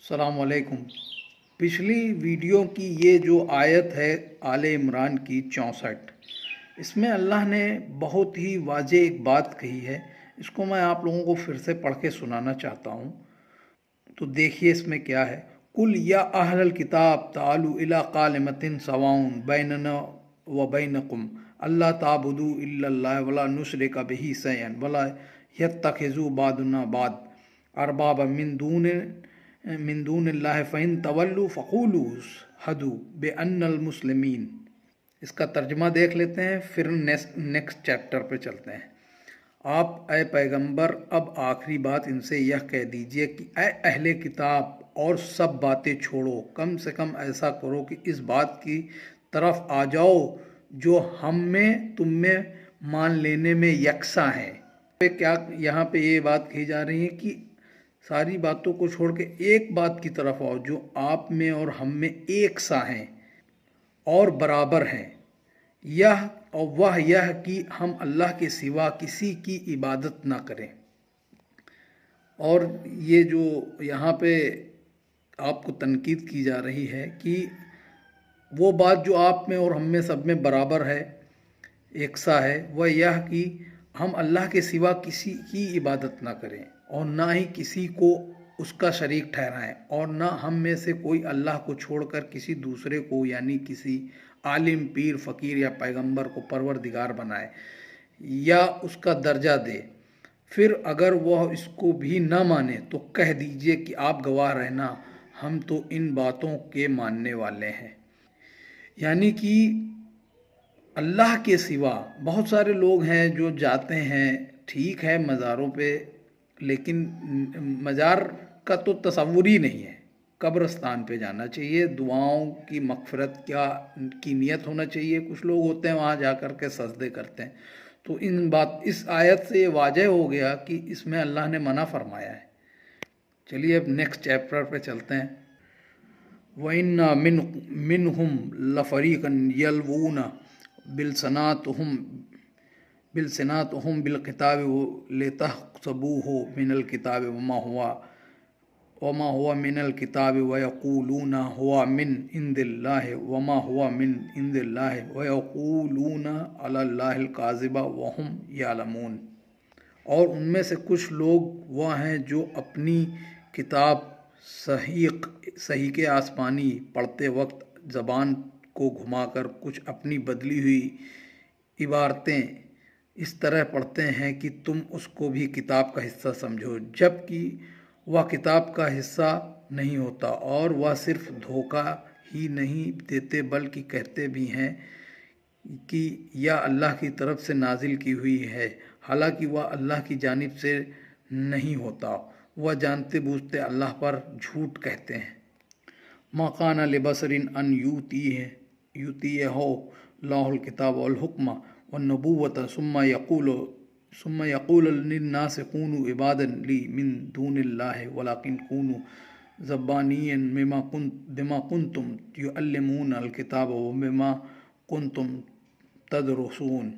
السلام علیکم۔ پچھلی ویڈیو کی یہ جو آیت ہے آل عمران کی 64، اس میں اللہ نے بہت ہی واضح ایک بات کہی ہے۔ اس کو میں آپ لوگوں کو پھر سے پڑھ کے سنانا چاہتا ہوں، تو دیکھیے اس میں کیا ہے۔ قُلْ یا اہل الکتاب تعالوا الی کلمۃ سواء بیننا وبینکم اللہ تعبدوا الا اللہ ولا نشرک بہ شیئا ولا یتخذ بعضنا بعضا اربابا من دون اللہ فإن تولوا فقولوا اشہدوا بأننا المسلمین۔ اس کا ترجمہ دیکھ لیتے ہیں، پھر نیکسٹ چیپٹر پہ چلتے ہیں۔ آپ اے پیغمبر اب آخری بات ان سے یہ کہہ دیجئے کہ اے اہل کتاب اور سب باتیں چھوڑو، کم سے کم ایسا کرو کہ اس بات کی طرف آ جاؤ جو ہم میں تم میں مان لینے میں یکساں ہے۔ یہاں پہ یہ بات کہی جا رہی ہے کہ ساری باتوں کو چھوڑ کے ایک بات کی طرف آؤ جو آپ میں اور ہم میں ایک سا ہیں اور برابر ہیں، یہ کہ ہم اللہ کے سوا کسی کی عبادت نہ کریں۔ اور یہ جو یہاں پہ آپ کو تنقید کی جا رہی ہے کہ وہ بات جو آپ میں اور ہم میں سب میں برابر ہے، یکساں ہے، وہ یہ کہ ہم اللہ کے سوا کسی کی عبادت نہ کریں اور نہ ہی کسی کو اس کا شریک ٹھہرائیں، اور نہ ہم میں سے کوئی اللہ کو چھوڑ کر کسی دوسرے کو یعنی کسی عالم، پیر، فقیر یا پیغمبر کو پروردگار بنائے یا اس کا درجہ دے۔ پھر اگر وہ اس کو بھی نہ مانے تو کہہ دیجئے کہ آپ گواہ رہنا، ہم تو ان باتوں کے ماننے والے ہیں۔ یعنی کہ اللہ کے سوا بہت سارے لوگ ہیں جو جاتے ہیں، ٹھیک ہے، مزاروں پہ، لیکن مزار کا تو تصور ہی نہیں ہے۔ قبرستان پہ جانا چاہیے، دعاؤں کی مغفرت کی نیت ہونا چاہیے۔ کچھ لوگ ہوتے ہیں وہاں جا کر کے سجدے کرتے ہیں۔ تو اس آیت سے یہ واضح ہو گیا کہ اس میں اللہ نے منع فرمایا ہے۔ چلیے اب نیکسٹ چیپٹر پہ چلتے ہیں۔ وَإِنَّ مِنْهُمْ لَفَرِيقًا يَلْوُونَ بِالْسِنَاتِهُمْ بِالْكِتَابِ لِتَحْسَبُوهُ مِنَ الْكِتَابِ وَمَا هُوَ مِنَ الْكِتَابِ وَيَقُولُونَ هُوَ مِنْ عِنْدِ اللَّهِ وَمَا هُوَ مِنْ عِنْدِ اللَّهِ وَيَقُولُونَ عَلَى اللَّهِ الْكَاذِبَ وَهُمْ يَعْلَمُونَ۔ اور ان میں سے کچھ لوگ وہ ہیں جو اپنی کتاب صحیح آسمانی پڑھتے وقت زبان کو گھما کر کچھ اپنی بدلی ہوئی عبارتیں اس طرح پڑھتے ہیں کہ تم اس کو بھی کتاب کا حصہ سمجھو، جبکہ وہ کتاب کا حصہ نہیں ہوتا، اور وہ صرف دھوکہ ہی نہیں دیتے بلکہ کہتے بھی ہیں کہ یہ اللہ کی طرف سے نازل کی ہوئی ہے، حالانکہ وہ اللہ کی جانب سے نہیں ہوتا۔ وہ جانتے بوجھتے اللہ پر جھوٹ کہتے ہیں۔ ما کان لبشر ان یؤتیہ اللہ الکتاب والحکم والنبوۃ ثم یقول للناس کونوا عبادا لی من دون اللہ ولکن کونوا ربانین بما کنتم تعلمون الکتاب وبما کنتم تدرسون۔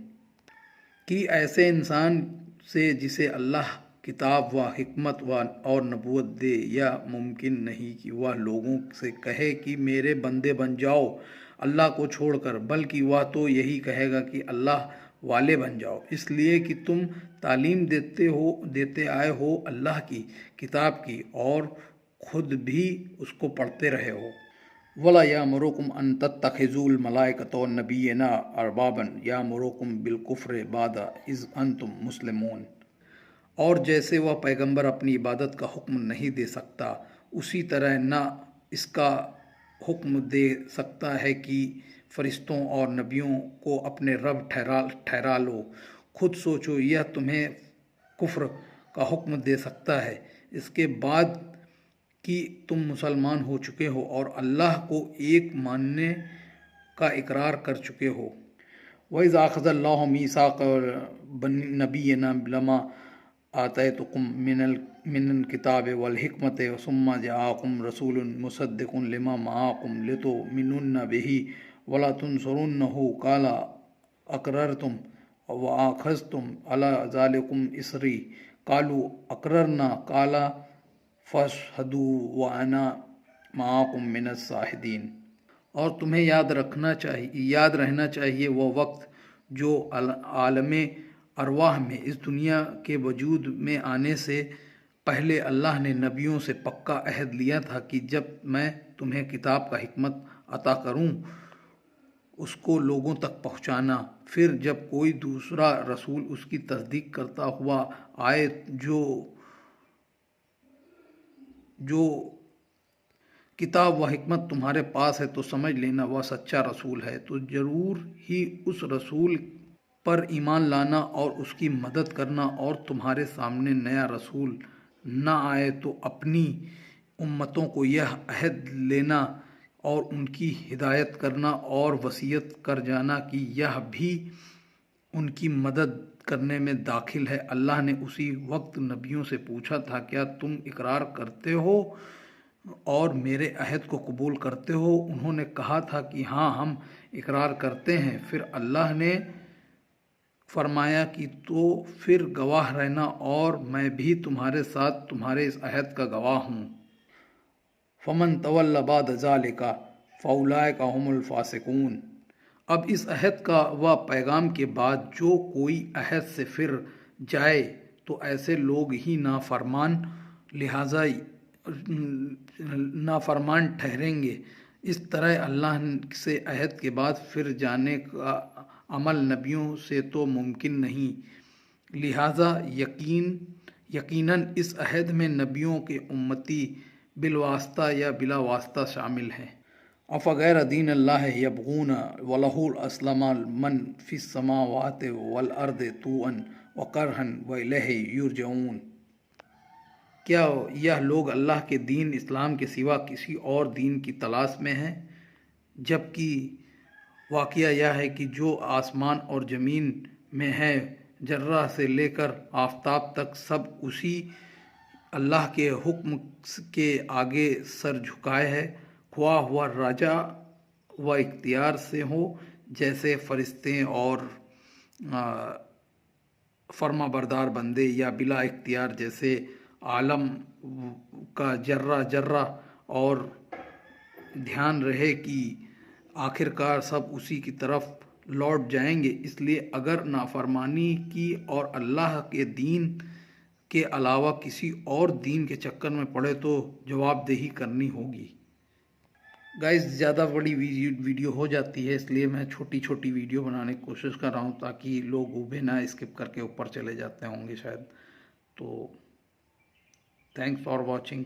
کہ ایسے انسان سے جسے اللہ کتاب و حکمت اور نبوت دے، یا ممکن نہیں کہ وہ لوگوں سے کہے کہ میرے بندے بن جاؤ اللہ کو چھوڑ کر، بلکہ وہ تو یہی کہے گا کہ اللہ والے بن جاؤ، اس لیے کہ تم تعلیم دیتے آئے ہو اللہ کی کتاب کی اور خود بھی اس کو پڑھتے رہے ہو۔ وَلَا يَأْمُرُكُمْ أَن تَتَّخِذُوا الْمَلَائِكَةَ وَالنَّبِيِّينَ أَرْبَابًا يَأْمُرُكُمْ بِالْكُفْرِ بَعْدَ إِذْ أَنْتُمْ مُسْلِمُونَ۔ اور جیسے وہ پیغمبر اپنی عبادت کا حکم نہیں دے سکتا، اسی طرح نہ اس کا حکم دے سکتا ہے کہ فرشتوں اور نبیوں کو اپنے رب ٹھہرا لو۔ خود سوچو، یہ تمہیں کفر کا حکم دے سکتا ہے اس کے بعد کہ تم مسلمان ہو چکے ہو اور اللہ کو ایک ماننے کا اقرار کر چکے ہو۔ وَإِذَا أَخَذَ اللَّهُ مِيثَاقَ النَّبِيِّينَ لَمَا آتَيْتُكُم مِّنَ الْكِتَابِ وَالْحِكْمَةِ ثُمَّ جَاءَكُمْ رَسُولٌ مُّصَدِّقٌ لِّمَا مَعَكُمْ لِتُؤْمِنُنَّ بِهِ وَلَتَنصُرُنَّهُ قَالَ أَقْرَرْتُمْ وَأَخَذْتُمْ عَلَىٰ ذَٰلِكُمْ إِصْرِي قَالُوا أَقْرَرْنَا قَالَ فاشہدوا وأنا معکم من الشاہدین۔ اور تمہیں یاد رہنا چاہیے وہ وقت جو عالم ارواح میں اس دنیا کے وجود میں آنے سے پہلے اللہ نے نبیوں سے پکا عہد لیا تھا کہ جب میں تمہیں کتاب کا حکمت عطا کروں اس کو لوگوں تک پہنچانا، پھر جب کوئی دوسرا رسول اس کی تصدیق کرتا ہوا آئے جو کتاب و حکمت تمہارے پاس ہے تو سمجھ لینا وہ سچا رسول ہے۔ تو ضرور ہی اس رسول پر ایمان لانا اور اس کی مدد کرنا، اور تمہارے سامنے نیا رسول نہ آئے تو اپنی امتوں کو یہ عہد لینا اور ان کی ہدایت کرنا اور وصیت کر جانا کہ یہ بھی ان کی مدد کرنے میں داخل ہے۔ اللہ نے اسی وقت نبیوں سے پوچھا تھا کیا تم اقرار کرتے ہو اور میرے عہد کو قبول کرتے ہو؟ انہوں نے کہا تھا کہ ہاں ہم اقرار کرتے ہیں۔ پھر اللہ نے فرمایا کہ تو پھر گواہ رہنا اور میں بھی تمہارے ساتھ تمہارے اس عہد کا گواہ ہوں۔ فمن تولی بعد ذلک فاولئک هم الفاسقون۔ اب اس عہد کا و پیغام کے بعد جو کوئی عہد سے پھر جائے تو ایسے لوگ ہی نافرمان ٹھہریں گے۔ اس طرح اللہ سے عہد کے بعد پھر جانے کا عمل نبیوں سے تو ممکن نہیں، لہٰذا یقیناً اس عہد میں نبیوں کے امتی بالواسطہ یا بلا واسطہ شامل ہیں۔ افغیر دین اللہ یبغون ولہ اسلم من فی السماوات والارض طوعا وکرہا والیہ یرجعون۔ کیا یہ لوگ اللہ کے دین اسلام کے سوا کسی اور دین کی تلاش میں ہیں؟ جبکہ واقعہ یہ ہے کہ جو آسمان اور زمین میں ہے، ذرہ سے لے کر آفتاب تک، سب اسی اللہ کے حکم کے آگے سر جھکائے ہے، خواہ وہ رجا و اختیار سے ہو جیسے فرشتے اور فرما بردار بندے، یا بلا اختیار جیسے عالم کا ذرہ ذرہ، اور دھیان رہے کہ آخر کار سب اسی کی طرف لوٹ جائیں گے۔ اس لیے اگر نافرمانی کی اور اللہ کے دین کے علاوہ کسی اور دین کے چکر میں پڑے تو جواب دہی کرنی ہوگی۔ گائز زیادہ بڑی ویڈیو ہو جاتی ہے، اس لیے میں چھوٹی چھوٹی ویڈیو بنانے کی کوشش کر رہا ہوں تاکہ لوگ اوبے نہ اسکپ کر کے اوپر چلے جاتے ہوں گے شاید۔ تو تھینکس فار واچنگ۔